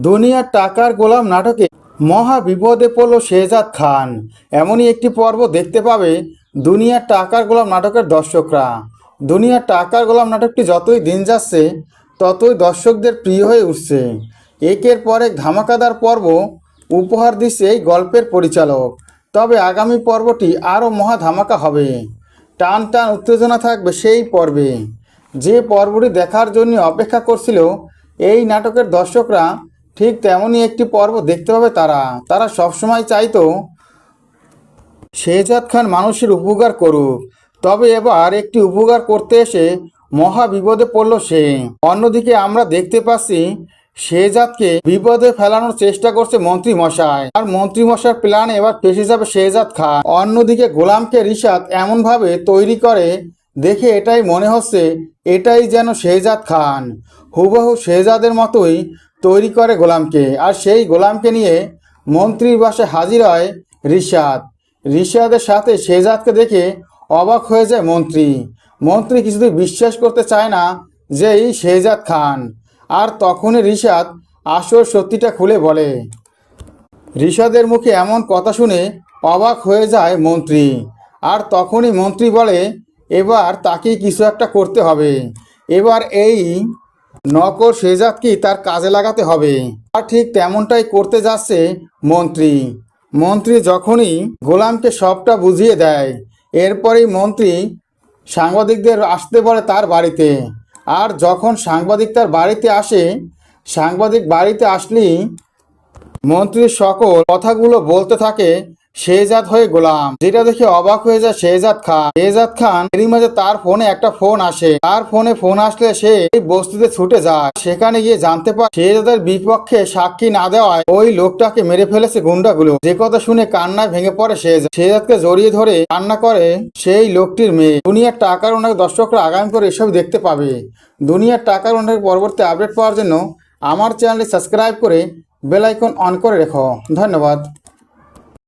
দুনিয়ার টাকার গোলাম নাটকে মহা বিপদে পড়ল শেহজাদ খান। এমনই একটি পর্ব দেখতে পাবে দুনিয়ার টাকার গোলাম নাটকের দর্শকরা। দুনিয়ার টাকার গোলাম নাটকটি যতই দিন যাচ্ছে ততই দর্শকদের প্রিয় হয়ে উঠছে। একের পর এক ধামাকাদার পর্ব উপহার দিচ্ছে এই গল্পের পরিচালক। তবে আগামী পর্বটি আরও মহা ধামাকা হবে। টান টান উত্তেজনা থাকবে সেই পর্বে। যে পর্বটি দেখার জন্য অপেক্ষা করছিল এই নাটকের দর্শকরা, ঠিক তেমনই একটি পর্ব দেখতে পাবে তারা সবসময় চাইতো শেহজাদ খান মানুষের উপকার করুক, তবে এবার একটি উপকার করতে এসে মহা বিপদে পড়ল সে। অন্যদিকে আমরা দেখতে পাচ্ছি শেহজাদকে বিপদে ফেলানোর চেষ্টা করছে মন্ত্রী মশাই, আর মন্ত্রী মশাইয়ের প্ল্যানে এবার ফেসে যাবে শেহজাদ খান। অন্যদিকে গোলামকে রিশাদ এমনভাবে তৈরি করে দেখে এটাই মনে হচ্ছে এটাই যেন শেহজাদ খান। হুবহু শেহজাদের মতোই তৈরি করে গোলামকে, আর সেই গোলামকে নিয়ে মন্ত্রীর বাসায় হাজির হয় রিশাদ। রিশাদের সাথে শেহজাদকে দেখে অবাক হয়ে যায় মন্ত্রী কিছুতেই বিশ্বাস করতে চায় না যে এই শেহজাদ খান। আর তখনই রিশাদ আসল সত্যিটা খুলে বলে। রিশাদের মুখে এমন কথা শুনে অবাক হয়ে যায় মন্ত্রী। আর তখনই মন্ত্রী বলে এবার তাকেই কিছু একটা করতে হবে। এবার এই নকল শেহজাদকেই তার কাজে লাগাতে হবে। আর ঠিক তেমনটাই করতে যাচ্ছে মন্ত্রী যখনই গোলামকে সবটা বুঝিয়ে দেয়, এরপরেই মন্ত্রী সাংবাদিকদের আসতে বলে তার বাড়িতে। আর যখন সাংবাদিক তার বাড়িতে আসে, সাংবাদিক বাড়িতে আসলেই মন্ত্রীর সকল কথাগুলো বলতে থাকে শেহজাদ হয়ে গোলাম, যেটা দেখে অবাক হয়ে যায় শেহজাদ খান এরই মাঝে তার ফোনে একটা ফোন আসে। তার ফোন আসলে সে এই বস্তিতে ছুটে যায়। সেখানে গিয়ে জানতে পারে শেহজাদের বিপক্ষে সাক্ষী না দেওয়ায় ওই লোকটাকে মেরে ফেলেছে গুন্ডাগুলো। যে কথা শুনে কান্নায় ভেঙে পড়ে শেহজাদকে জড়িয়ে ধরে কান্না করে সেই লোকটির মেয়ে। দুনিয়ার টাকার অনেক দর্শকরা আগামী পরে এসব দেখতে পাবে। দুনিয়ার টাকার অনেক পরবর্তী আপডেট পাওয়ার জন্য আমার চ্যানেলটি সাবস্ক্রাইব করে বেল আইকন অন করে রেখো। ধন্যবাদ।